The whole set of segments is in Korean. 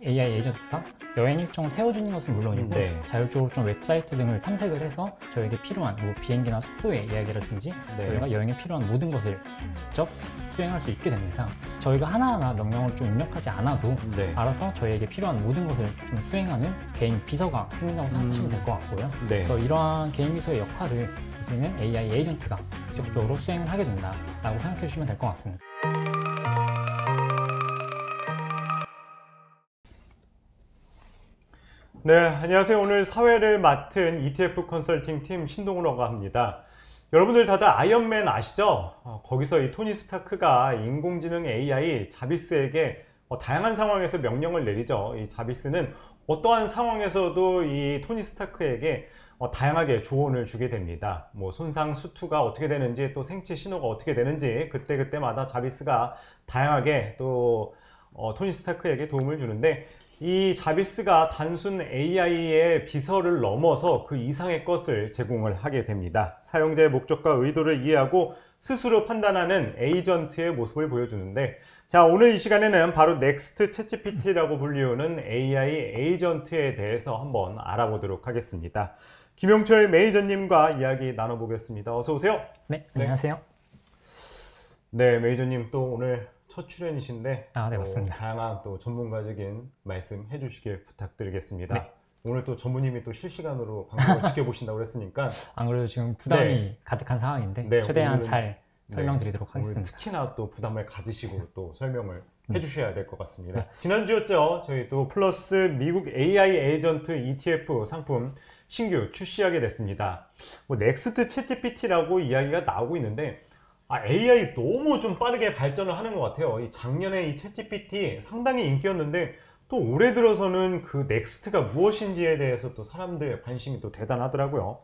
AI 에이전트가 여행 일정을 세워주는 것은 물론이고 자율적으로 좀 웹사이트 등을 탐색을 해서 저에게 필요한 뭐 비행기나 숙소의 이야기라든지 저희가 여행에 필요한 모든 것을 직접 수행할 수 있게 됩니다. 저희가 하나하나 명령을 좀 입력하지 않아도 알아서 저희에게 필요한 모든 것을 좀 수행하는 개인 비서가 생긴다고 생각하시면 될 것 같고요. 그래서 이러한 개인 비서의 역할을 이제는 AI 에이전트가 직접적으로 수행을 하게 된다라고 생각해 주시면 될 것 같습니다. 네, 안녕하세요. 오늘 사회를 맡은 ETF 컨설팅 팀 신동우라고 합니다. 여러분들 다들 아이언맨 아시죠? 거기서 이 토니 스타크가 인공지능 AI 자비스에게 다양한 상황에서 명령을 내리죠. 이 자비스는 어떠한 상황에서도 이 토니 스타크에게 다양하게 조언을 주게 됩니다. 뭐 손상 수투가 어떻게 되는지, 또 생체 신호가 어떻게 되는지 그때그때마다 자비스가 다양하게 또 토니 스타크에게 도움을 주는데, 이 자비스가 단순 AI의 비서를 넘어서 그 이상의 것을 제공을 하게 됩니다. 사용자의 목적과 의도를 이해하고 스스로 판단하는 에이전트의 모습을 보여주는데, 자, 오늘 이 시간에는 바로 넥스트 챗GPT라고 불리우는 AI 에이전트에 대해서 한번 알아보도록 하겠습니다. 김용철 매니저님과 이야기 나눠보겠습니다. 어서 오세요. 네, 안녕하세요. 네, 매니저님 또 오늘 첫 출연이신데 네, 맞습니다. 다양한 또 전문가적인 말씀 해주시길 부탁드리겠습니다. 네. 오늘 또 전무님이 또 실시간으로 방송을 지켜보신다고 했으니까 안 그래도 지금 부담이 가득한 상황인데 최대한 잘 설명드리도록 하겠습니다. 오늘 특히나 또 부담을 가지시고 또 설명을 해주셔야 될 것 같습니다. 지난주였죠. 저희 또 플러스 미국 AI 에이전트 ETF 상품 신규 출시하게 됐습니다. 뭐 넥스트 챗GPT라고 이야기가 나오고 있는데, AI 너무 좀 빠르게 발전을 하는 것 같아요. 이 작년에 이 챗GPT 상당히 인기였는데, 또 올해 들어서는 그 넥스트가 무엇인지에 대해서 또 사람들 관심이 또 대단하더라고요.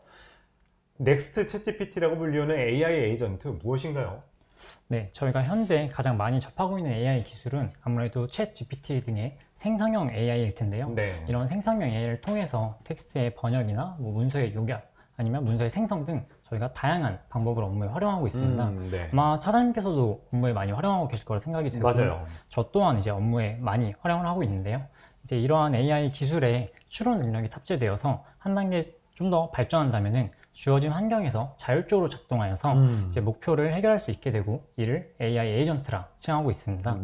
넥스트 챗GPT라고 불리우는 AI 에이전트 무엇인가요? 네, 저희가 현재 가장 많이 접하고 있는 AI 기술은 아무래도 챗GPT 등의 생성형 AI일 텐데요. 이런 생성형 AI를 통해서 텍스트의 번역이나 뭐 문서의 요약, 아니면 문서의 생성 등 저희가 다양한 방법으로 업무에 활용하고 있습니다. 아마 차장님께서도 업무에 많이 활용하고 계실 거라 생각이 되고, 맞아요. 저 또한 이제 업무에 많이 활용을 하고 있는데요. 이제 이러한 AI 기술에 추론 능력이 탑재되어서 한 단계 좀 더 발전한다면은 주어진 환경에서 자율적으로 작동하여서 이제 목표를 해결할 수 있게 되고, 이를 AI 에이전트라 칭하고 있습니다.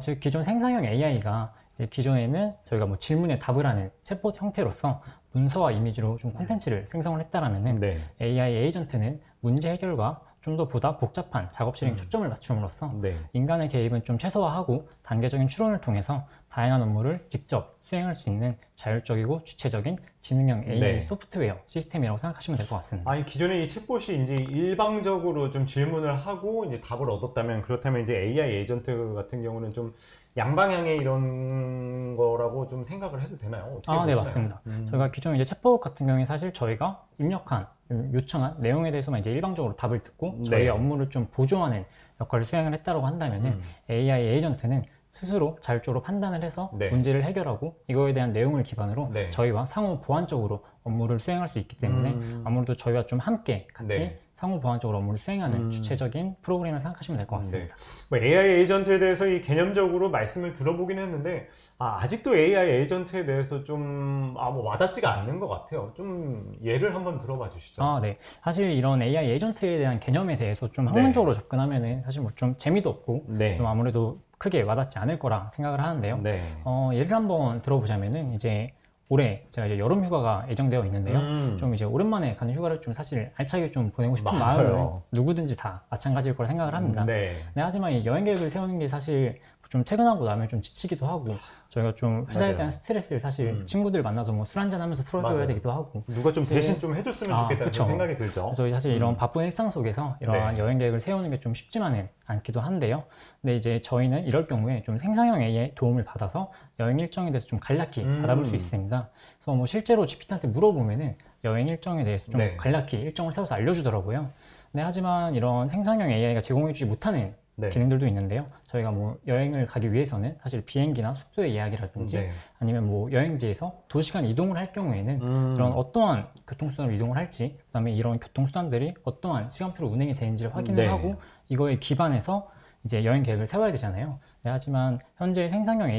즉 기존 생성형 AI가 기존에는 저희가 뭐 질문에 답을 하는 챗봇 형태로서 문서와 이미지로 좀 콘텐츠를 생성을 했다라면은 AI 에이전트는 문제 해결과 좀 더 보다 복잡한 작업 실행 초점을 맞춤으로써 인간의 개입은 좀 최소화하고 단계적인 추론을 통해서 다양한 업무를 직접 수행할 수 있는 자율적이고 주체적인 지능형 AI 소프트웨어 시스템이라고 생각하시면 될 것 같습니다. 아니, 기존에 이 챗봇이 이제 일방적으로 좀 질문을 하고 이제 답을 얻었다면, 그렇다면 이제 AI 에이전트 같은 경우는 좀 양방향의 이런 거라고 좀 생각을 해도 되나요? 네, 맞습니다. 저희가 기존 이제 챗봇 같은 경우에 사실 저희가 입력한, 요청한 내용에 대해서만 이제 일방적으로 답을 듣고 저희의 업무를 좀 보조하는 역할을 수행을 했다고 한다면은 AI 에이전트는 스스로 자율적으로 판단을 해서 문제를 해결하고 이거에 대한 내용을 기반으로 저희와 상호 보완적으로 업무를 수행할 수 있기 때문에 아무래도 저희와 좀 함께 같이 상호 보완적으로 업무를 수행하는 주체적인 프로그램을 생각하시면 될 것 같습니다. 뭐 AI 에이전트에 대해서 이 개념적으로 말씀을 들어보긴 했는데, 아직도 AI 에이전트에 대해서 좀 뭐 와닿지가 않는 것 같아요. 좀 예를 한번 들어봐 주시죠. 네. 사실 이런 AI 에이전트에 대한 개념에 대해서 좀 학문적으로 접근하면은 사실 뭐 좀 재미도 없고 좀 아무래도 크게 와닿지 않을 거라 생각을 하는데요. 예를 한번 들어보자면은 이제 올해 제가 이제 여름 휴가가 예정되어 있는데요. 좀 이제 오랜만에 가는 휴가를 좀 사실 알차게 좀 보내고 싶은 마음은 누구든지 다 마찬가지일 거라 생각을 합니다. 하지만 이 여행 계획을 세우는 게 사실 좀 퇴근하고 나면 좀 지치기도 하고, 저희가 좀 회사에 대한 스트레스를 사실 친구들 만나서 뭐 술 한잔 하면서 풀어줘야 되기도 하고, 누가 좀 대신 좀 해줬으면 좋겠다는 생각이 들죠. 그래서 사실 이런 바쁜 일상 속에서 이러한 여행 계획을 세우는 게 좀 쉽지만은 않기도 한데요. 근데 이제 저희는 이럴 경우에 좀 생성형 AI의 도움을 받아서 여행 일정에 대해서 좀 간략히 받아볼 수 있습니다. 그래서 뭐 실제로 GPT한테 물어보면은 여행 일정에 대해서 좀 간략히 일정을 세워서 알려주더라고요. 하지만 이런 생성형 AI가 제공해주지 못하는 기능들도 있는데요. 저희가 뭐 여행을 가기 위해서는 사실 비행기나 숙소의 예약이라든지 아니면 뭐 여행지에서 도시간 이동을 할 경우에는 이런 어떠한 교통수단으로 이동을 할지, 그 다음에 이런 교통수단들이 어떠한 시간표로 운행이 되는지를 확인을 하고 이거에 기반해서 이제 여행 계획을 세워야 되잖아요. 네, 하지만 현재 생성형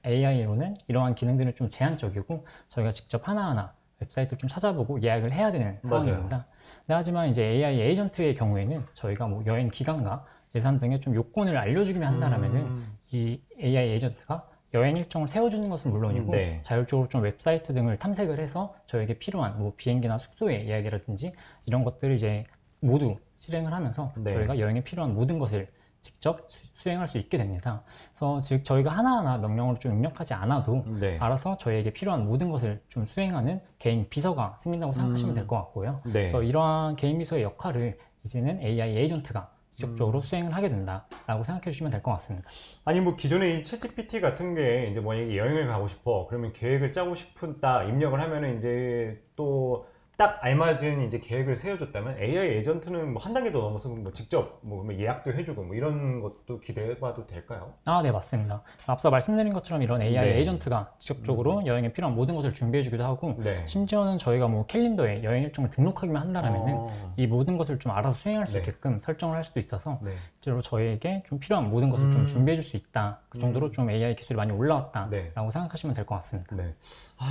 AI로는 이러한 기능들은 좀 제한적이고 저희가 직접 하나하나 웹사이트를 좀 찾아보고 예약을 해야 되는 상황입니다. 네, 하지만 이제 AI 에이전트의 경우에는 저희가 뭐 여행 기간과 예산 등의 좀 요건을 알려주기만 한다라면은 이 AI 에이전트가 여행 일정을 세워주는 것은 물론이고 네. 자율적으로 좀 웹사이트 등을 탐색을 해서 저에게 필요한 뭐 비행기나 숙소의 예약이라든지 이런 것들을 이제 모두 실행을 하면서 네. 저희가 여행에 필요한 모든 것을 직접 수행할 수 있게 됩니다. 그래서 즉 저희가 하나하나 명령어를 좀 입력하지 않아도 네. 알아서 저희에게 필요한 모든 것을 좀 수행하는 개인 비서가 생긴다고 생각하시면 될 것 같고요. 네. 그래서 이러한 개인 비서의 역할을 이제는 AI 에이전트가 직접적으로 수행을 하게 된다라고 생각해 주시면 될 것 같습니다. 아니 뭐 기존에 이 챗GPT 같은 게 이제 뭐 여행을 가고 싶어 그러면 계획을 짜고 싶다 입력을 하면은 이제 또 딱 알맞은 이제 계획을 세워줬다면 AI 에이전트는 뭐 한 단계 더 넘어서 뭐 직접 뭐 예약도 해주고 뭐 이런 것도 기대해봐도 될까요? 네, 맞습니다. 앞서 말씀드린 것처럼 이런 AI 네. 에이전트가 직접적으로 여행에 필요한 모든 것을 준비해주기도 하고 네. 심지어는 저희가 뭐 캘린더에 여행 일정을 등록하기만 한다면은 이 모든 것을 좀 알아서 수행할 수 네. 있게끔 설정을 할 수도 있어서 네. 실제로 저희에게 좀 필요한 모든 것을 좀 준비해줄 수 있다. 그 정도로 좀 AI 기술이 많이 올라왔다라고 네. 생각하시면 될 것 같습니다. 네.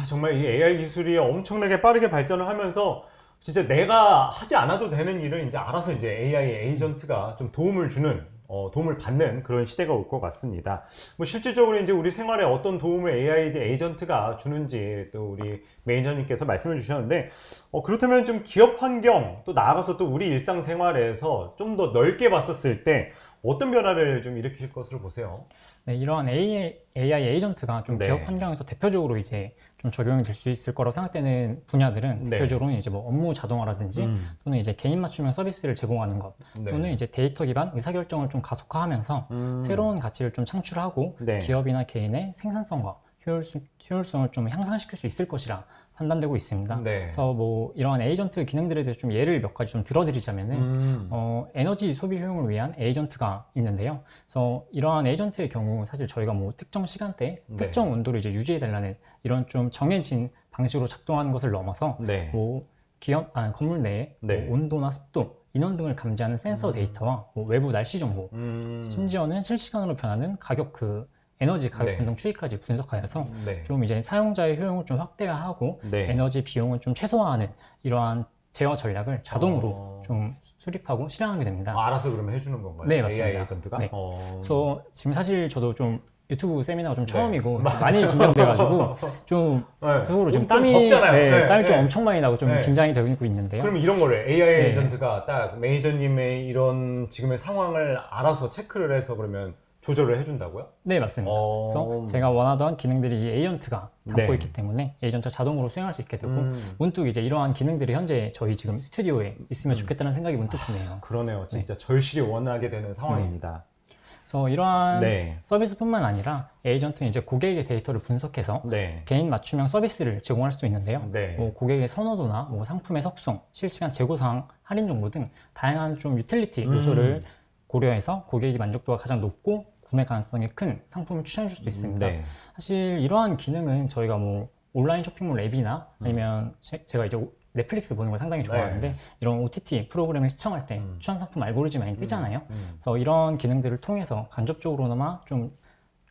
정말 이 AI 기술이 엄청나게 빠르게 발전을 하면서 진짜 내가 하지 않아도 되는 일을 이제 알아서 이제 AI 에이전트가 좀 도움을 주는 도움을 받는 그런 시대가 올 것 같습니다. 뭐 실질적으로 이제 우리 생활에 어떤 도움을 AI 에이전트가 주는지 또 우리 매니저님께서 말씀해 주셨는데 그렇다면 좀 기업 환경 또 나아가서 또 우리 일상생활에서 좀 더 넓게 봤었을 때 어떤 변화를 좀 일으킬 것으로 보세요? 네, 이러한 AI 에이전트가 좀 네. 기업 환경에서 대표적으로 이제 좀 적용이 될 수 있을 거라고 생각되는 분야들은 네. 대표적으로는 이제 뭐 업무 자동화라든지 또는 이제 개인 맞춤형 서비스를 제공하는 것 네. 또는 이제 데이터 기반 의사결정을 좀 가속화하면서 새로운 가치를 좀 창출하고 네. 기업이나 개인의 생산성과 효율성을 좀 향상시킬 수 있을 것이라 판단되고 있습니다. 네. 그래서 뭐 이러한 에이전트 기능들에 대해서 좀 예를 몇 가지 좀 들어드리자면은 에너지 소비 효용을 위한 에이전트가 있는데요. 그래서 이러한 에이전트의 경우 사실 저희가 뭐 특정 시간대, 네. 특정 온도를 이제 유지해 달라는 이런 좀 정해진 방식으로 작동하는 것을 넘어서 네. 뭐 건물 내의 네. 뭐 온도나 습도, 인원 등을 감지하는 센서 데이터와 뭐 외부 날씨 정보, 심지어는 실시간으로 변하는 가격 에너지 가격 네. 변동 추이까지 분석하여서 네. 좀 이제 사용자의 효용을 좀 확대하고 네. 에너지 비용을 좀 최소화하는 이러한 제어 전략을 자동으로 좀 수립하고 실행하게 됩니다. 알아서 그러면 해주는 건가요? 네, 맞습니다. AI 에이전트가? 네. 그래서 지금 사실 저도 좀 유튜브 세미나가 좀 네. 처음이고 많이 긴장돼가지고 좀 네. 속으로 지금 좀 땀이 덥잖아요. 네, 땀이 좀 네. 엄청 많이 나고 좀 네. 긴장이 되고 있는데요. 그럼 이런 거를 AI 네. 에이전트가 딱 매니저님의 이런 지금의 상황을 알아서 체크를 해서 그러면 조절을 해준다고요? 네, 맞습니다. 그래서 제가 원하던 기능들이 이 에이전트가 담고 네. 있기 때문에 에이전트가 자동으로 수행할 수 있게 되고 문득 이제 이러한 기능들이 현재 저희 지금 스튜디오에 있으면 좋겠다는 생각이 문득 드네요. 그러네요. 진짜 절실히 원하게 되는 상황입니다. 그래서 이러한 네. 서비스뿐만 아니라 에이전트는 이제 고객의 데이터를 분석해서 네. 개인 맞춤형 서비스를 제공할 수도 있는데요. 네. 뭐 고객의 선호도나 뭐 상품의 섭송, 실시간 재고 사항, 할인 정보 등 다양한 좀 유틸리티 요소를 고려해서 고객의 만족도가 가장 높고 구매 가능성이 큰 상품을 추천해 줄 수도 있습니다. 네. 사실 이러한 기능은 저희가 뭐 온라인 쇼핑몰 앱이나 아니면 제가 이제 넷플릭스 보는 걸 상당히 좋아하는데 이런 OTT 프로그램을 시청할 때 추천 상품 알고리즘이 많이 뜨잖아요. 그래서 이런 기능들을 통해서 간접적으로나마 좀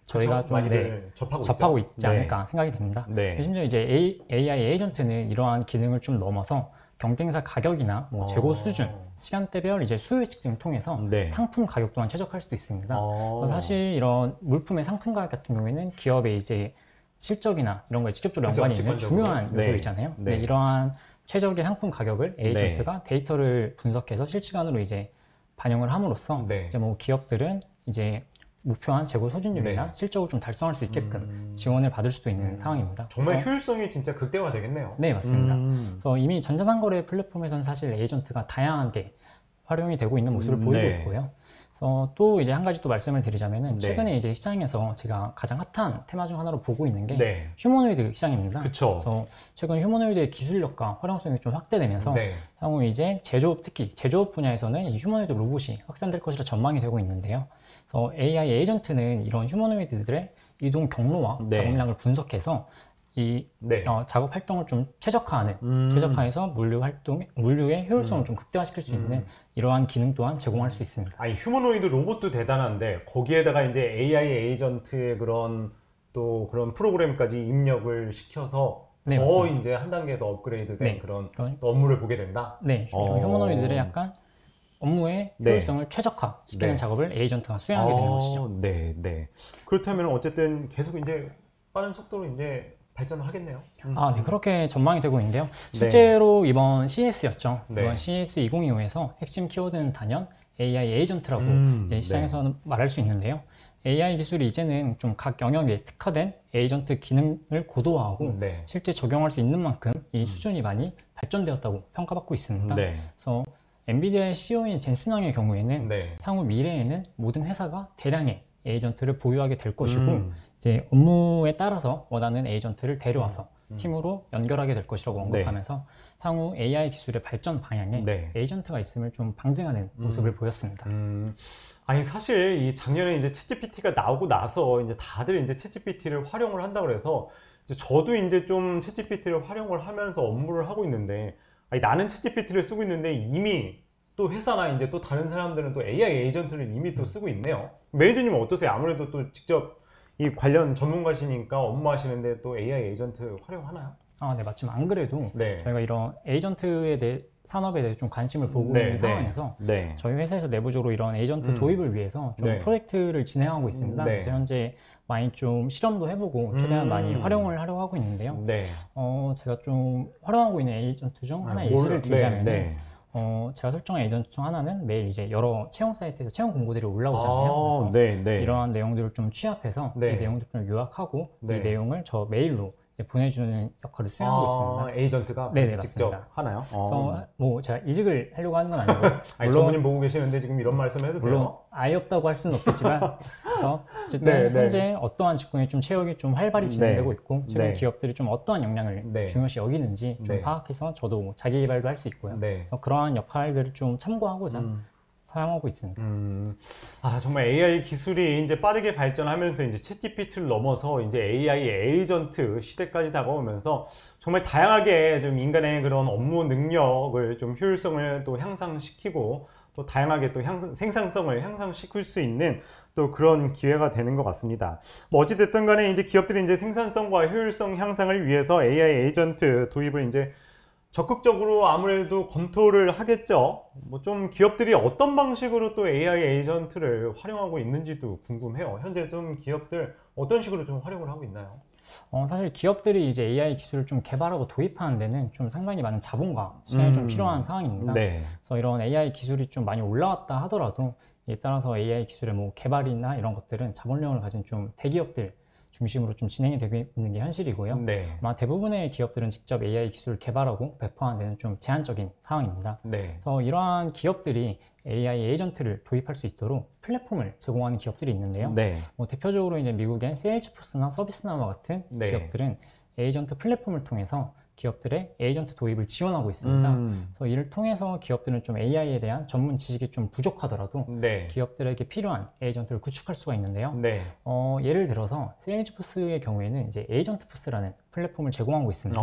저희가 좀 많이들 접하고 있지 네. 않을까 생각이 됩니다. 네. 심지어 이제 AI 에이전트는 이러한 기능을 좀 넘어서 경쟁사 가격이나 뭐 재고 수준, 시간대별 이제 수요 측정을 통해서 네. 상품 가격 또한 최적화할 수도 있습니다. 그래서 사실 이런 물품의 상품 가격 같은 경우에는 기업의 이제 실적이나 이런 거에 직접적으로 연관이 있는 중요한 네. 요소이잖아요. 네. 이러한 최적의 상품 가격을 에이전트가 데이터를 분석해서 실시간으로 이제 반영을 함으로써 네. 이제 뭐 기업들은 이제 목표한 재고 소진율이나 네. 실적을 좀 달성할 수 있게끔 지원을 받을 수도 있는 상황입니다. 정말 그래서 효율성이 진짜 극대화되겠네요. 네, 맞습니다. 그래서 이미 전자상거래 플랫폼에서는 사실 에이전트가 다양하게 활용이 되고 있는 모습을 보이고 네. 있고요. 또 이제 한 가지 또 말씀을 드리자면은 네. 최근에 이제 시장에서 제가 가장 핫한 테마 중 하나로 보고 있는 게 네. 휴머노이드 시장입니다. 그쵸. 그래서 최근 휴머노이드의 기술력과 활용성이 좀 확대되면서 네. 향후 이제 제조업, 특히 제조업 분야에서는 이 휴머노이드 로봇이 확산될 것이라 전망이 되고 있는데요. 그래서 AI 에이전트는 이런 휴머노이드들의 이동 경로와 네. 작업량을 분석해서 이 네. 작업 활동을 좀 최적화해서 물류의 효율성을 좀 극대화시킬 수 있는 이러한 기능 또한 제공할 수 있습니다. 아니, 휴머노이드 로봇도 대단한데 거기에다가 이제 AI 에이전트의 그런 또 그런 프로그램까지 입력을 시켜서 네, 더 맞습니다. 이제 한 단계 더 업그레이드된 네. 그런 또 업무를 보게 된다. 네, 이런 휴머노이드들의 약간 업무의 네. 효율성을 최적화시키는 네. 작업을 에이전트가 수행하게 되는 것이죠. 네, 네. 그렇다면 어쨌든 계속 이제 빠른 속도로 이제 발전을 하겠네요. 아, 네, 그렇게 전망이 되고 있는데요. 실제로 이번 CES였죠. 네. 이번 CES 2025에서 핵심 키워드는 단연 AI 에이전트라고 이제 시장에서는 말할 수 있는데요. AI 기술이 이제는 좀 각 영역에 특화된 에이전트 기능을 고도화하고 네. 실제 적용할 수 있는 만큼 이 수준이 많이 발전되었다고 평가받고 있습니다. 네. 그래서 엔비디아의 CEO인 젠슨 황의 경우에는 네. 향후 미래에는 모든 회사가 대량의 에이전트를 보유하게 될 것이고 이제 업무에 따라서 원하는 에이전트를 데려와서 팀으로 연결하게 될 것이라고 언급하면서 향후 AI 기술의 발전 방향에 네. 에이전트가 있음을 좀 방증하는 모습을 보였습니다. 아니, 사실 이 작년에 이제 챗GPT가 나오고 나서 이제 다들 이제 챗GPT를 활용을 한다 그래서 이제 저도 이제 좀 챗GPT를 활용을 하면서 업무를 하고 있는데, 아니, 나는 챗GPT를 쓰고 있는데 이미 또 회사나 이제 또 다른 사람들은 또 AI 에이전트를 이미 또 쓰고 있네요. 매니저님은 어떠세요? 아무래도 또 직접 이 관련 전문가시니까 업무하시는데 또 AI 에이전트 활용하나요? 아, 네, 마침 안 그래도 네. 저희가 이런 에이전트에 대해 산업에 대해 좀 관심을 보고 있는 상황에서 저희 회사에서 내부적으로 이런 에이전트 도입을 위해서 좀 프로젝트를 진행하고 있습니다. 그래서 현재 많이 좀 실험도 해보고 최대한 많이 활용을 하려고 하고 있는데요. 제가 좀 활용하고 있는 에이전트 중 하나 예시를 들자면 제가 설정한 에이전트 중 하나는 매일 이제 여러 채용 사이트에서 채용 공고들이 올라오잖아요. 그래서 이러한 내용들을 좀 취합해서 이 내용들을 좀 요약하고 이 내용을 저 메일로 이제 보내주는 역할을 수행하고 있습니다. 에이전트가 네네, 직접 맞습니다. 하나요? 그래서 뭐 제가 이직을 하려고 하는 건 아니고 아니, 전문님 보고 계시는데 지금 이런 말씀 해도 물론 돼요? 아예 없다고 할 수는 없겠지만 그래서 어쨌든 현재 어떠한 직군이 좀 채용이 좀 활발히 진행되고 있고 최근 기업들이 좀 어떠한 역량을 중요시 여기는지 좀 파악해서 저도 뭐 자기 개발도 할 수 있고요. 그래서 그러한 역할들을 좀 참고하고자 사용하고 있습니다. 아, 정말 AI 기술이 이제 빠르게 발전하면서 이제 챗GPT를 넘어서 이제 AI 에이전트 시대까지 다가오면서 정말 다양하게 좀 인간의 그런 업무 능력을 좀 효율성을 또 향상시키고 또 다양하게 또 생산성을 향상시킬 수 있는 또 그런 기회가 되는 것 같습니다. 뭐 어찌됐든 간에 이제 기업들이 이제 생산성과 효율성 향상을 위해서 AI 에이전트 도입을 이제 적극적으로 아무래도 검토를 하겠죠. 뭐 좀 기업들이 어떤 방식으로 또 AI 에이전트를 활용하고 있는지도 궁금해요. 현재 좀 기업들 어떤 식으로 좀 활용을 하고 있나요? 사실 기업들이 이제 AI 기술을 좀 개발하고 도입하는 데는 좀 상당히 많은 자본과 시간이 좀 필요한 상황입니다. 그래서 이런 AI 기술이 좀 많이 올라왔다 하더라도 이에 따라서 AI 기술의 뭐 개발이나 이런 것들은 자본력을 가진 좀 대기업들 중심으로 좀 진행이 되고 있는 게 현실이고요. 아마 대부분의 기업들은 직접 AI 기술을 개발하고 배포하는 데는 좀 제한적인 상황입니다. 그래서 이러한 기업들이 AI 에이전트를 도입할 수 있도록 플랫폼을 제공하는 기업들이 있는데요. 뭐 대표적으로 이제 미국의 세일즈포스나 서비스나우와 같은 기업들은 에이전트 플랫폼을 통해서 기업들의 에이전트 도입을 지원하고 있습니다. 그래서 이를 통해서 기업들은 좀 AI에 대한 전문 지식이 좀 부족하더라도 기업들에게 필요한 에이전트를 구축할 수가 있는데요. 예를 들어서 세일즈포스의 경우에는 이제 에이전트포스라는 플랫폼을 제공하고 있습니다.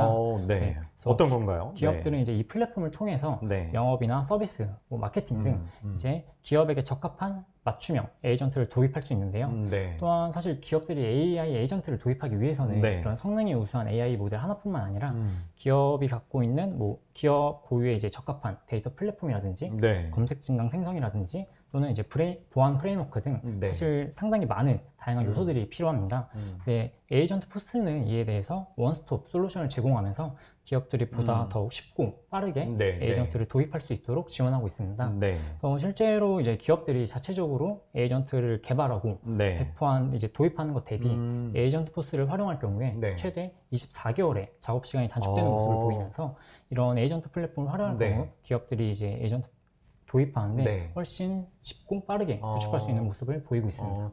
어떤 건가요? 기업들은 이제 이 플랫폼을 통해서 영업이나 서비스, 뭐 마케팅 등 이제 기업에게 적합한 맞춤형 에이전트를 도입할 수 있는데요. 또한 사실 기업들이 AI 에이전트를 도입하기 위해서는 이런 성능이 우수한 AI 모델 하나뿐만 아니라 기업이 갖고 있는 뭐 기업 고유의 이제 적합한 데이터 플랫폼이라든지 검색 진강 생성이라든지 또는 이제 보안 프레임워크 등 사실 상당히 많은 다양한 요소들이 필요합니다. 에이전트 포스는 이에 대해서 원스톱 솔루션을 제공하면서 기업들이 보다 더욱 쉽고 빠르게 에이전트를 도입할 수 있도록 지원하고 있습니다. 실제로 이제 기업들이 자체적으로 에이전트를 개발하고 배포한 이제 도입하는 것 대비 에이전트 포스를 활용할 경우에 최대 24개월의 작업 시간이 단축되는 모습을 보이면서 이런 에이전트 플랫폼을 활용할 경우 기업들이 이제 에이전트 도입하는데 훨씬 쉽고 빠르게 구축할 수 있는 모습을 보이고 있습니다.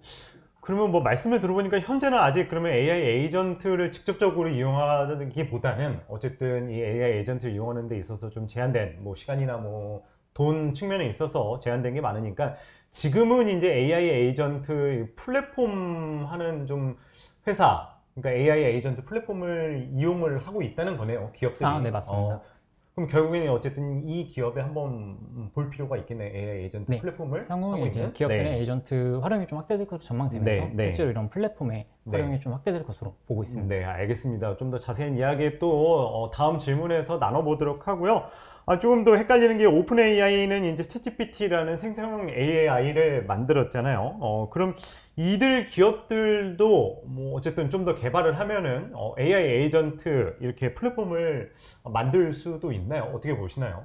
그러면 뭐 말씀을 들어보니까 현재는 아직 그러면 AI 에이전트를 직접적으로 이용하기보다는 어쨌든 이 AI 에이전트를 이용하는 데 있어서 좀 제한된 뭐 시간이나 뭐 돈 측면에 있어서 제한된 게 많으니까 지금은 이제 AI 에이전트 플랫폼 하는 좀 회사, 그러니까 AI 에이전트 플랫폼을 이용을 하고 있다는 거네요, 기업들이. 네, 맞습니다. 그럼 결국에는 어쨌든 이 기업에 한번 볼 필요가 있겠네. AI 에이전트 네. 플랫폼을 향후 하고 이제 있는. 기업들의 네. 에이전트 활용이 좀 확대될 것으로 전망되면서 네, 네. 실제로 이런 플랫폼의 네. 활용이 좀 확대될 것으로 보고 있습니다. 네, 알겠습니다. 좀 더 자세한 이야기 또 다음 질문에서 나눠보도록 하고요. 조금 더 헷갈리는 게 오픈 AI는 이제 챗GPT라는 생성형 AI를 만들었잖아요. 그럼 이들 기업들도 뭐 어쨌든 좀 더 개발을 하면은 AI 에이전트 이렇게 플랫폼을 만들 수도 있나요? 어떻게 보시나요?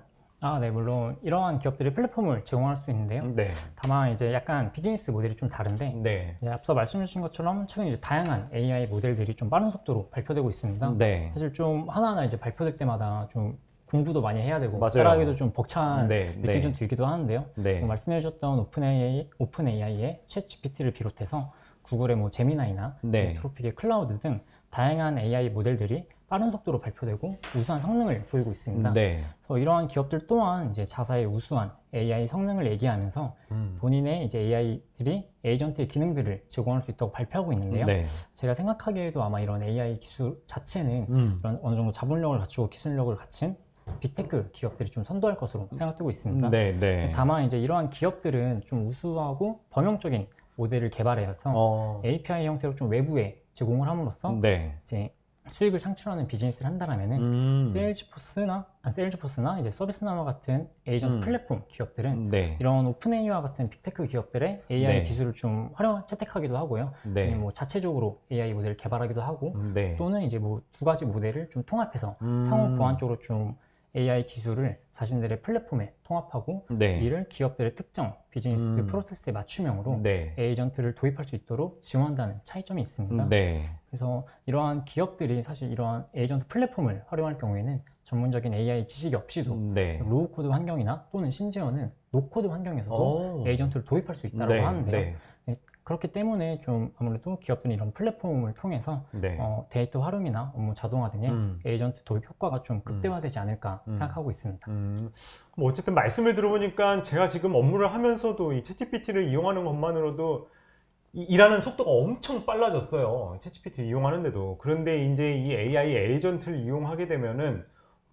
네, 물론 이러한 기업들이 플랫폼을 제공할 수 있는데요. 네, 다만 이제 약간 비즈니스 모델이 좀 다른데 네, 이제 앞서 말씀해 주신 것처럼 최근 이제 다양한 AI 모델들이 좀 빠른 속도로 발표되고 있습니다. 네, 사실 좀 하나하나 이제 발표될 때마다 좀 공부도 많이 해야 되고 맞아요. 따라하기도 좀 벅찬 네, 느낌이 네. 좀 들기도 하는데요. 네, 말씀해 주셨던 오픈 AI의 챗 GPT를 비롯해서 구글의 뭐 제미나이나 네. 트로픽의 클라우드 등 다양한 AI 모델들이 빠른 속도로 발표되고 우수한 성능을 보이고 있습니다. 네. 그래서 이러한 기업들 또한 이제 자사의 우수한 AI 성능을 얘기하면서 본인의 이제 AI들이 에이전트의 기능들을 제공할 수 있다고 발표하고 있는데요. 네. 제가 생각하기에도 아마 이런 AI 기술 자체는 이런 어느 정도 자본력을 갖추고 기술력을 갖춘 빅테크 기업들이 좀 선도할 것으로 생각되고 있습니다. 네, 네. 다만 이제 이러한 기업들은 좀 우수하고 범용적인 모델을 개발해서 API 형태로 좀 외부에 제공을 함으로써 네. 이제 수익을 창출하는 비즈니스를 한다라면은 세일즈포스나 이제 서비스나와 같은 에이전트 플랫폼 기업들은 네. 이런 오픈 AI와 같은 빅테크 기업들의 AI 네. 기술을 좀 채택하기도 하고요. 네. 아니면 뭐 자체적으로 AI 모델을 개발하기도 하고 네. 또는 이제 뭐 두 가지 모델을 좀 통합해서 상호 보완적으로 좀 AI 기술을 자신들의 플랫폼에 통합하고 네. 이를 기업들의 특정 비즈니스 프로세스에 맞춤형으로 네. 에이전트를 도입할 수 있도록 지원한다는 차이점이 있습니다. 네. 그래서 이러한 기업들이 사실 이러한 에이전트 플랫폼을 활용할 경우에는 전문적인 AI 지식이 없이도 네. 로우 코드 환경이나 또는 심지어는 노 코드 환경에서도 에이전트를 도입할 수 있다고 네. 하는데요. 그렇기 때문에 좀 아무래도 기업들이 이런 플랫폼을 통해서 네. 데이터 활용이나 업무 자동화 등의 에이전트 도입 효과가 좀 극대화되지 않을까 생각하고 있습니다. 뭐 어쨌든 말씀을 들어보니까 제가 지금 업무를 하면서도 이 챗GPT를 이용하는 것만으로도 일하는 속도가 엄청 빨라졌어요. 챗GPT 이용하는데도. 그런데 이제 이 AI 에이전트를 이용하게 되면은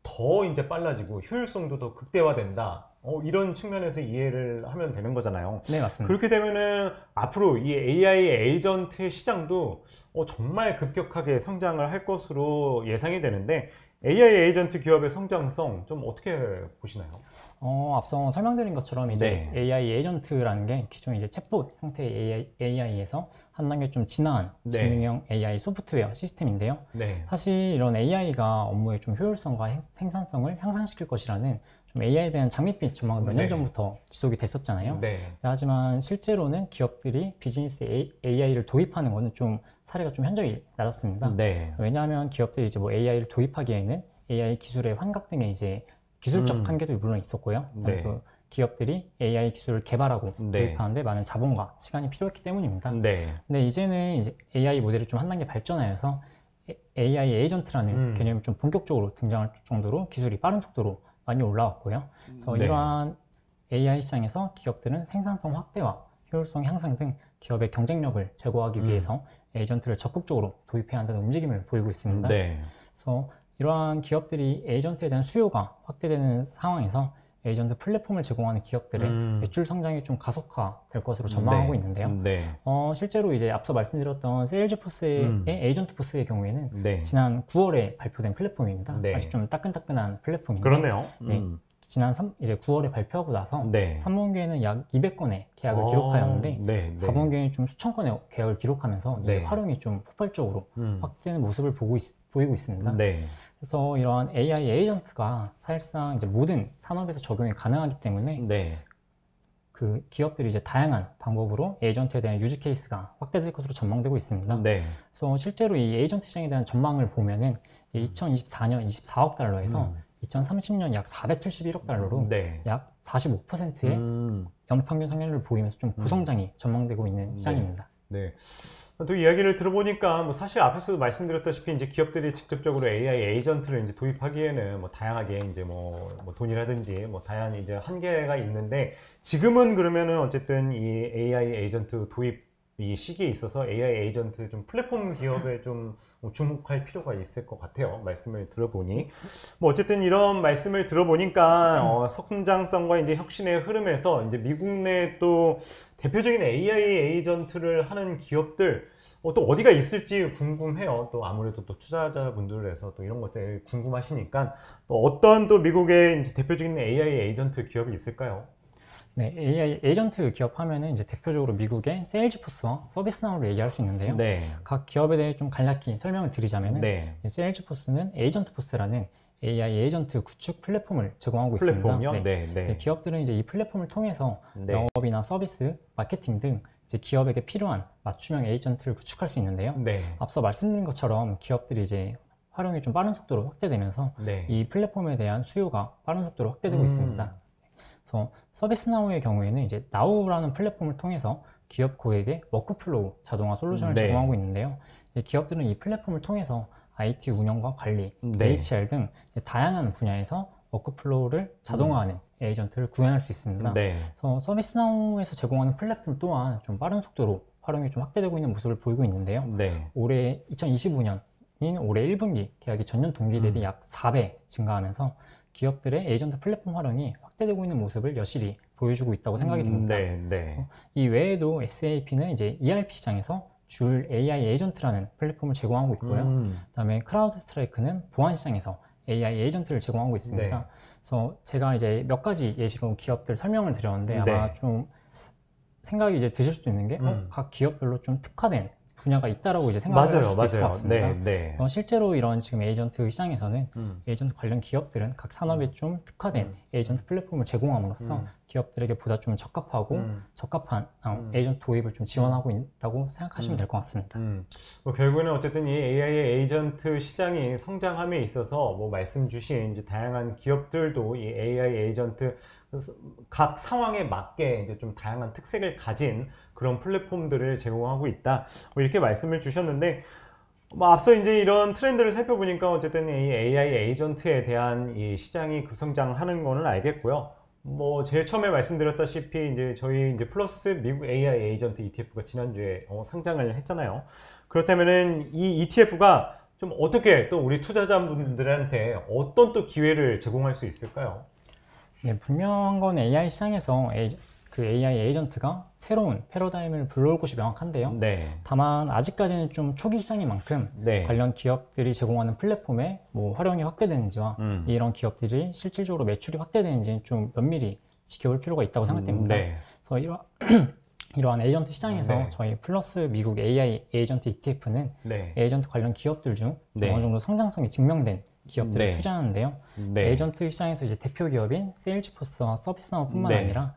더 이제 빨라지고 효율성도 더 극대화된다. 이런 측면에서 이해를 하면 되는 거잖아요. 네, 맞습니다. 그렇게 되면은 앞으로 이 AI 에이전트의 시장도 정말 급격하게 성장을 할 것으로 예상이 되는데 AI 에이전트 기업의 성장성 좀 어떻게 보시나요? 앞서 설명드린 것처럼 이제 네. AI 에이전트라는 게 기존 이제 챗봇 형태의 AI에서 한 단계 좀 진화한 네. 지능형 AI 소프트웨어 시스템인데요. 네. 사실 이런 AI가 업무의 좀 효율성과 생산성을 향상시킬 것이라는 좀 AI에 대한 장밋빛 전망은 몇 년 네. 전부터 지속이 됐었잖아요. 네. 하지만 실제로는 기업들이 비즈니스 AI를 도입하는 것은 좀 사례가 좀 현저히 낮았습니다. 네. 왜냐하면 기업들이 이제 뭐 AI를 도입하기에는 AI 기술의 환각 등의 이제 기술적 한계도 물론 있었고요. 네. 또 기업들이 AI 기술을 개발하고 네. 도입하는데 많은 자본과 시간이 필요했기 때문입니다. 네. 근데 이제는 이제 AI 모델이 좀 한 단계 발전하여서 AI 에이전트라는 개념이 좀 본격적으로 등장할 정도로 기술이 빠른 속도로 많이 올라왔고요. 그래서 네. 이러한 AI 시장에서 기업들은 생산성 확대와 효율성 향상 등 기업의 경쟁력을 제고하기 위해서 에이전트를 적극적으로 도입해야 한다는 움직임을 보이고 있습니다. 네. 그래서 이러한 기업들이 에이전트에 대한 수요가 확대되는 상황에서 에이전트 플랫폼을 제공하는 기업들의 매출 성장이 좀 가속화될 것으로 전망하고 네. 있는데요. 네. 실제로 이제 앞서 말씀드렸던 세일즈포스의 에이전트 포스의 경우에는 네. 지난 9월에 발표된 플랫폼입니다. 네. 아직 좀 따끈따끈한 플랫폼인데 그러네요. 네. 지난 이제 9월에 발표하고 나서 네. 3분기에는 약 200건의 계약을 기록하였는데 네. 4분기에는 좀 수천 건의 계약을 기록하면서 네. 이 활용이 좀 폭발적으로 확대되는 모습을 보이고 있습니다. 네. 그래서 이러한 AI 에이전트가 사실상 이제 모든 산업에서 적용이 가능하기 때문에 네. 그 기업들이 이제 다양한 방법으로 에이전트에 대한 유즈 케이스가 확대될 것으로 전망되고 있습니다. 네. 그래서 실제로 이 에이전트 시장에 대한 전망을 보면은 2024년 24억 달러에서 2030년 약 471억 달러로 네. 약 45%의 연평균 성장률을 보이면서 좀 고성장이 전망되고 있는 시장입니다. 네. 또 이야기를 들어보니까 뭐 사실 앞에서도 말씀드렸다시피 이제 기업들이 직접적으로 AI 에이전트를 이제 도입하기에는 뭐 다양하게 이제 뭐 돈이라든지 뭐 다양한 이제 한계가 있는데 지금은 그러면은 어쨌든 이 AI 에이전트 도입 이 시기에 있어서 AI 에이전트 좀 플랫폼 기업에 좀 주목할 필요가 있을 것 같아요. 말씀을 들어보니. 뭐 어쨌든 이런 말씀을 들어보니까 성장성과 이제 혁신의 흐름에서 이제 미국 내 또 대표적인 AI 에이전트를 하는 기업들 또 어디가 있을지 궁금해요. 또 아무래도 또 투자자분들에서 또 이런 것들 궁금하시니까 또 어떤 또 미국의 이제 대표적인 AI 에이전트 기업이 있을까요? 네, AI 에이전트 기업 하면은 이제 대표적으로 미국의 세일즈포스와 서비스나우를 얘기할 수 있는데요. 네. 각 기업에 대해 좀 간략히 설명을 드리자면은 네. 세일즈포스는 에이전트포스라는 AI 에이전트 구축 플랫폼을 제공하고 플랫폼이요? 있습니다. 네, 네. 기업들은 이제 이 플랫폼을 통해서 네. 영업이나 서비스, 마케팅 등 이제 기업에게 필요한 맞춤형 에이전트를 구축할 수 있는데요. 네. 앞서 말씀드린 것처럼 기업들이 이제 활용이 좀 빠른 속도로 확대되면서 네. 이 플랫폼에 대한 수요가 빠른 속도로 확대되고 있습니다. 그래서 서비스나우의 경우에는 이제 나우라는 플랫폼을 통해서 기업 고객에 워크플로우 자동화 솔루션을 네. 제공하고 있는데요. 기업들은 이 플랫폼을 통해서 IT 운영과 관리, 네. HR 등 다양한 분야에서 워크플로우를 자동화하는 에이전트를 구현할 수 있습니다. 네. 그래서 서비스나우에서 제공하는 플랫폼 또한 좀 빠른 속도로 활용이 좀 확대되고 있는 모습을 보이고 있는데요. 네. 올해 2025년인 올해 1분기 계약이 전년 동기 대비 약 4배 증가하면서 기업들의 에이전트 플랫폼 활용이 확대되고 있는 모습을 여실히 보여주고 있다고 생각이 듭니다. 네, 네. 이 외에도 SAP는 이제 ERP 시장에서 줄 AI 에이전트라는 플랫폼을 제공하고 있고요. 그다음에 크라우드 스트라이크는 보안 시장에서 AI 에이전트를 제공하고 있습니다. 네. 그래서 제가 이제 몇 가지 예시로 기업들 설명을 드렸는데 아마 네. 좀 생각이 이제 드실 수도 있는 게 각 기업별로 좀 특화된 분야가 있다라고 이제 생각을 할 수도 있을 것 같습니다. 네, 네. 실제로 이런 지금 에이전트 시장에서는 에이전트 관련 기업들은 각 산업에 좀 특화된 에이전트 플랫폼을 제공함으로써 기업들에게 보다 좀 적합하고 적합한 에이전트 도입을 좀 지원하고 있다고 생각하시면 될 것 같습니다. 뭐 결국에는 어쨌든 이 AI 에이전트 시장이 성장함에 있어서 뭐 말씀 주신 이제 다양한 기업들도 이 AI 에이전트 각 상황에 맞게 이제 좀 다양한 특색을 가진 그런 플랫폼들을 제공하고 있다. 뭐 이렇게 말씀을 주셨는데, 뭐 앞서 이제 이런 트렌드를 살펴보니까 어쨌든 이 AI 에이전트에 대한 이 시장이 급성장하는 거는 알겠고요. 뭐 제일 처음에 말씀드렸다시피 이제 저희 이제 플러스 미국 AI 에이전트 ETF가 지난주에 상장을 했잖아요. 그렇다면은 이 ETF가 좀 어떻게 또 우리 투자자분들한테 어떤 또 기회를 제공할 수 있을까요? 네, 분명한 건 AI 시장에서 그 AI 에이전트가 새로운 패러다임을 불러올 것이 명확한데요. 네. 다만 아직까지는 좀 초기 시장인 만큼 네. 관련 기업들이 제공하는 플랫폼의 뭐 활용이 확대되는지와 이런 기업들이 실질적으로 매출이 확대되는지는 좀 면밀히 지켜볼 필요가 있다고 생각됩니다. 네. 그래서 이러한 에이전트 시장에서 네. 저희 플러스 미국 AI 에이전트 ETF는 네. 에이전트 관련 기업들 중 네. 어느 정도 성장성이 증명된 기업들을 네. 투자하는데요. 네. 에이전트 시장에서 이제 대표 기업인 세일즈포스와 서비스나우뿐만 네. 아니라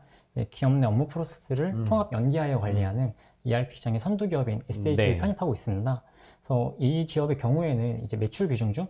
기업 내 업무 프로세스를 통합 연계하여 관리하는 ERP 시장의 선두 기업인 SAP를 네. 편입하고 있습니다. 그래서 이 기업의 경우에는 이제 매출 비중 중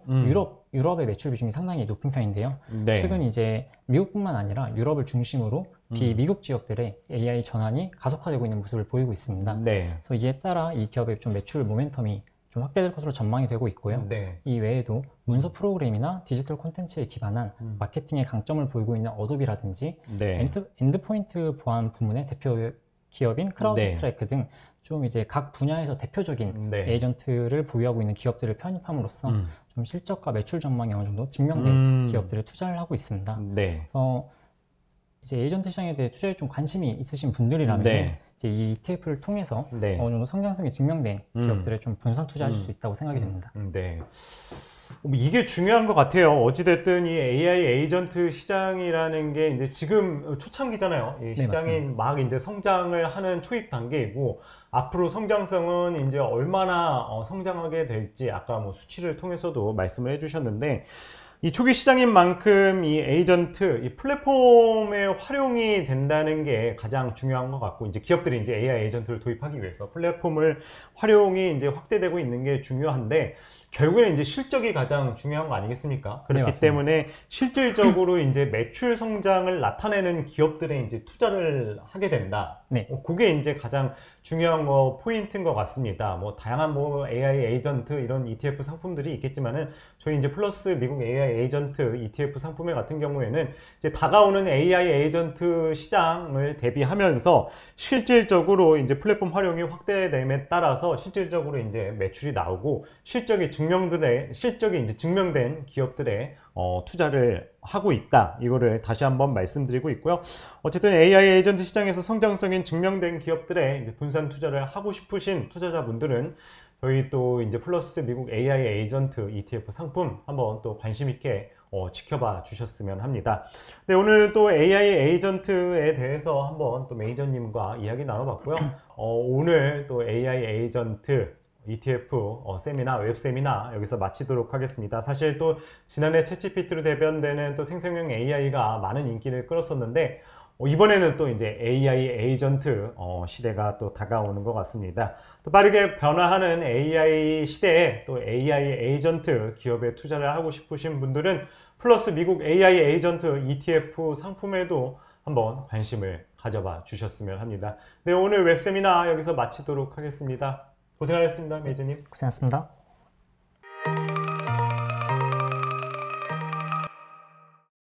유럽의 매출 비중이 상당히 높은 편인데요. 네. 최근 이제 미국뿐만 아니라 유럽을 중심으로 비미국 지역들의 AI 전환이 가속화되고 있는 모습을 보이고 있습니다. 네. 그래서 이에 따라 이 기업의 좀 매출 모멘텀이 좀 확대될 것으로 전망이 되고 있고요. 네. 이 외에도 문서 프로그램이나 디지털 콘텐츠에 기반한 마케팅의 강점을 보이고 있는 어도비라든지 네. 엔드포인트 보안 부문의 대표 기업인 크라우드 네. 스트라이크 등 좀 이제 각 분야에서 대표적인 네. 에이전트를 보유하고 있는 기업들을 편입함으로써 좀 실적과 매출 전망이 어느 정도 증명된 기업들을 투자를 하고 있습니다. 네. 그래서 이제 에이전트 시장에 대해 투자에 좀 관심이 있으신 분들이라면 네. 이제 이 ETF를 통해서 네. 어느 정도 성장성이 증명된 기업들에 좀 분산 투자하실 수 있다고 생각이 됩니다. 네. 이게 중요한 것 같아요. 어찌됐든 이 AI 에이전트 시장이라는 게 이제 지금 초창기잖아요. 이 시장이 맞습니다. 막 이제 성장을 하는 초입 단계이고 앞으로 성장성은 이제 얼마나 성장하게 될지 아까 뭐 수치를 통해서도 말씀을 해주셨는데 이 초기 시장인 만큼 이 에이전트, 이 플랫폼의 활용이 된다는 게 가장 중요한 것 같고, 이제 기업들이 이제 AI 에이전트를 도입하기 위해서 플랫폼을 활용이 이제 확대되고 있는 게 중요한데, 결국에는 이제 실적이 가장 중요한 거 아니겠습니까? 그렇기 맞습니다. 때문에 실질적으로 이제 매출 성장을 나타내는 기업들에 이제 투자를 하게 된다. 네. 그게 이제 가장 중요한 거 포인트인 것 같습니다. 뭐 다양한 뭐 AI 에이전트 이런 ETF 상품들이 있겠지만은 저희 이제 플러스 미국 AI 에이전트 ETF 상품 같은 경우에는 이제 다가오는 AI 에이전트 시장을 대비하면서 실질적으로 이제 플랫폼 활용이 확대됨에 따라서 실질적으로 이제 매출이 나오고 실적이 이제 증명된 기업들의 투자를 하고 있다. 이거를 다시 한번 말씀드리고 있고요. 어쨌든 AI 에이전트 시장에서 성장성인 증명된 기업들에 이제 분산 투자를 하고 싶으신 투자자분들은 저희 또 이제 플러스 미국 AI 에이전트 ETF 상품 한번 또 관심 있게 지켜봐 주셨으면 합니다. 네, 오늘 또 AI 에이전트에 대해서 한번 또 매니저님과 이야기 나눠봤고요. 오늘 또 AI 에이전트 ETF 세미나, 웹 세미나 여기서 마치도록 하겠습니다. 사실 또 지난해 챗GPT로 대변되는 또 생성형 AI가 많은 인기를 끌었었는데 이번에는 또 이제 AI 에이전트 시대가 또 다가오는 것 같습니다. 또 빠르게 변화하는 AI 시대에 또 AI 에이전트 기업에 투자를 하고 싶으신 분들은 플러스 미국 AI 에이전트 ETF 상품에도 한번 관심을 가져봐 주셨으면 합니다. 네, 오늘 웹세미나 여기서 마치도록 하겠습니다. 고생하셨습니다, 매니저님. 고생하셨습니다.